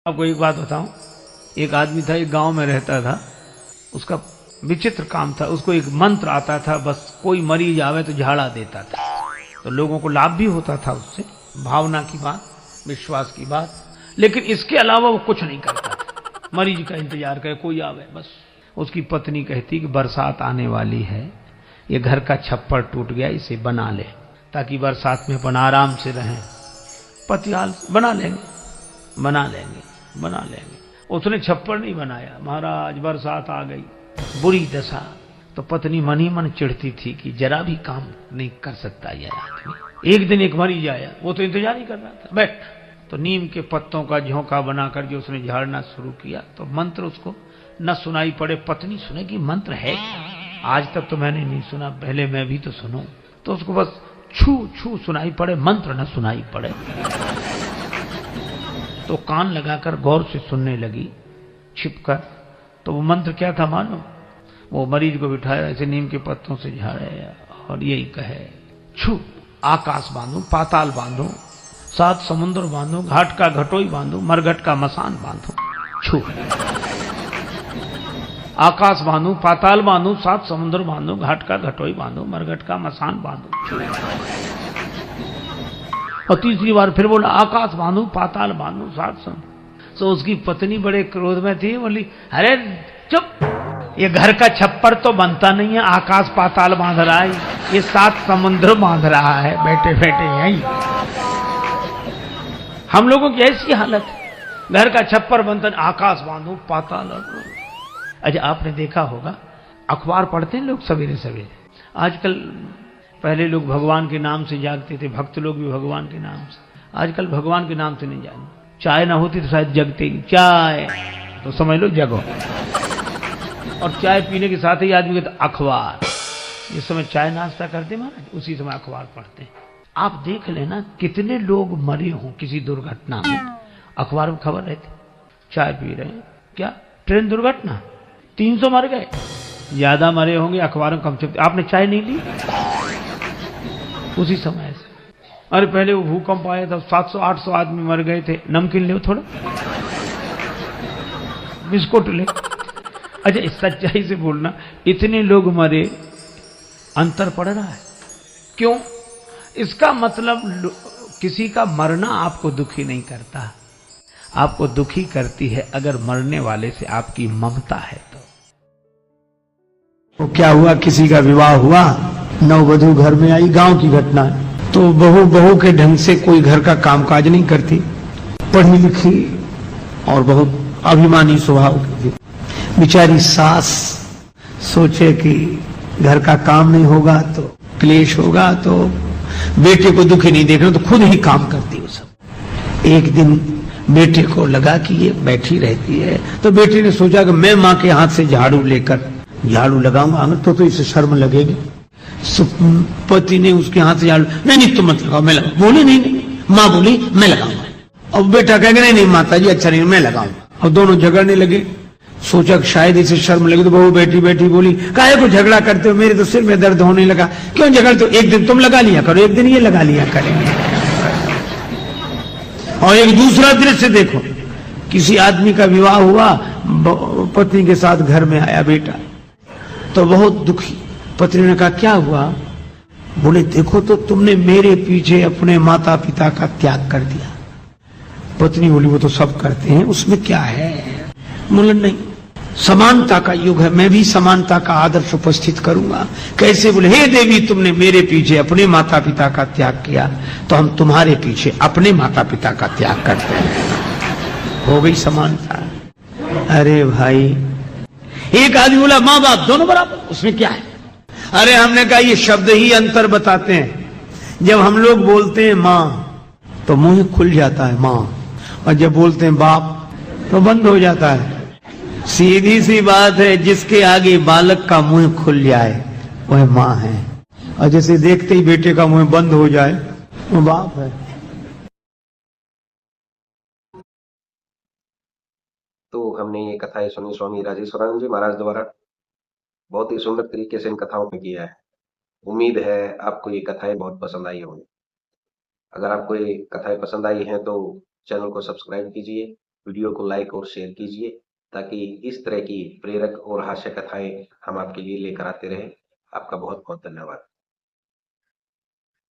आपको एक बात बताऊं, एक आदमी था, एक गांव में रहता था। उसका विचित्र काम था, उसको एक मंत्र आता था, बस कोई मरीज आवे तो झाड़ा देता था। तो लोगों को लाभ भी होता था उससे, भावना की बात, विश्वास की बात। लेकिन इसके अलावा वो कुछ नहीं करता था। मरीज का इंतजार करे, कोई आवे बस। उसकी पत्नी कहती कि बरसात आने वाली है, ये घर का छप्पर टूट गया, इसे बना ले ताकि बरसात में अपन आराम से रहें। पतियाल बना लेंगे, बना लेंगे, बना लेंगे। उसने छप्पर नहीं बनाया, महाराज बरसात आ गई, बुरी दशा। तो पत्नी मन ही मन चिढ़ती थी कि जरा भी काम नहीं कर सकता यह आदमी। एक दिन एक मरीज आया, वो तो इंतजार ही कर रहा था, बैठ। तो नीम के पत्तों का झोंका बनाकर जो उसने झाड़ना शुरू किया, तो मंत्र उसको न सुनाई पड़े। पत्नी सुने कि मंत्र है क्या, आज तक तो मैंने नहीं सुना, पहले मैं भी तो सुनूं। तो उसको बस छू छू सुनाई पड़े, मंत्र न सुनाई पड़े। तो कान लगाकर गौर से सुनने लगी छिपकर। तो वो मंत्र क्या था मानो, वो मरीज को बिठाया, ऐसे नीम के पत्तों से झाड़े और यही कहे, छू आकाश बांधो, पाताल बांधो, 7 समुद्र बांधो, घाट का घटोई बांधो, मरघट का मसान बांधो। छू आकाश बांधो, पाताल बांधो, 7 समुद्र बांधो, घाट का घटोई बांधो, मरघट का मसान बांधो। और तीसरी बार फिर बोला, आकाश बांधो, पाताल बांधो, 7 समुद्र। तो उसकी पत्नी बड़े क्रोध में थी, बोली, अरे चुप, ये घर का छप्पर तो बनता नहीं है, आकाश पाताल बांध रहा है, ये 7 समुद्र बांध रहा है बैठे बैठे यही। हम लोगों की ऐसी हालत है, घर का छप्पर बनता, आकाश बांधो, पाताल। अच्छा, आपने देखा होगा, अखबार पढ़ते हैं लोग सवेरे सवेरे आजकल। पहले लोग भगवान के नाम से जागते थे, भक्त लोग भी भगवान के नाम से। आजकल भगवान के नाम से नहीं जागते। चाय ना होती तो शायद जगते ही, चाय तो समझ लो जगो। और चाय पीने के साथ ही आदमी कहता अखबार। जिस समय चाय नाश्ता करते महाराज, उसी समय अखबार पढ़ते हैं। आप देख लेना कितने लोग मरे हों किसी दुर्घटना में, अखबार में खबर रहती। चाय पी रहे हैं, क्या ट्रेन दुर्घटना, 300 मर गए, ज्यादा मरे होंगे, अखबार में कम चलते। आपने चाय नहीं ली उसी समय से। अरे पहले वो भूकंप आया था, 700-800 आदमी मर गए थे, नमकीन ले थोड़ा, बिस्कुट ले। अच्छा, इस सच्चाई से बोलना, इतने लोग मरे, अंतर पड़ रहा है क्यों? इसका मतलब किसी का मरना आपको दुखी नहीं करता, आपको दुखी करती है अगर मरने वाले से आपकी ममता है तो। क्या हुआ, किसी का विवाह हुआ, नववधु घर में आई, गांव की घटना है। तो बहू के ढंग से कोई घर का कामकाज नहीं करती, पढ़ी लिखी और बहुत अभिमानी स्वभाव की थी। बेचारी सास सोचे कि घर का काम नहीं होगा तो क्लेश होगा, तो बेटे को दुखी नहीं देखना, तो खुद ही काम करती है सब। एक दिन बेटे को लगा कि ये बैठी रहती है, तो बेटे ने सोचा कि मैं माँ के हाथ से झाड़ू लेकर झाड़ू लगाऊंगा, तो इसे शर्म लगेगी। पति ने उसके हाथ से झाड़ू, नहीं तुम मत लगाओ, मैं लगाऊं। बोली नहीं, माँ बोली मैं लगाऊंगा। अब बेटा कहेगा नहीं माता जी अच्छा नहीं, मैं लगाऊंगा। अब दोनों झगड़ने लगे। सोचा कि शायद इसे शर्म लगे, तो बहू बैठी बैठी बोली, काहे को झगड़ा करते हो, मेरे तो सिर में दर्द होने लगा। क्यों झगड़ते हो, एक दिन तुम लगा लिया करो, एक दिन ये लगा लिया करेंगे। और एक दूसरा दृश्य देखो, किसी आदमी का विवाह हुआ, पत्नी के साथ घर में आया बेटा, तो बहुत दुखी। पत्नी ने कहा क्या हुआ? बोले देखो तो तुमने मेरे पीछे अपने माता पिता का त्याग कर दिया। पत्नी बोली वो तो सब करते हैं, उसमें क्या है? बोले नहीं, समानता का युग है, मैं भी समानता का आदर्श उपस्थित करूंगा। कैसे? बोले हे देवी, तुमने मेरे पीछे अपने माता पिता का त्याग किया, तो हम तुम्हारे पीछे अपने माता पिता का त्याग करते हैं, हो गई समानता। अरे भाई, एक आदमी बोला माँ बाप दोनों बराबर, उसमें क्या है? अरे हमने कहा ये शब्द ही अंतर बताते हैं। जब हम लोग बोलते हैं माँ तो मुंह खुल जाता है माँ, और जब बोलते हैं बाप तो बंद हो जाता है। सीधी सी बात है, जिसके आगे बालक का मुंह खुल जाए वह माँ है, और जैसे देखते ही बेटे का मुंह बंद हो जाए वो बाप है। तो हमने ये कथाएं सुनी स्वामी राजेश्वरानंद जी महाराज द्वारा, बहुत ही सुंदर तरीके से इन कथाओं में किया है। उम्मीद है आपको ये कथाएं बहुत पसंद आई होंगी। अगर आपको ये कथाएं पसंद आई हैं तो चैनल को सब्सक्राइब कीजिए, वीडियो को लाइक और शेयर कीजिए ताकि इस तरह की प्रेरक और हास्य कथाएं हम आपके लिए लेकर आते रहें। आपका बहुत बहुत धन्यवाद।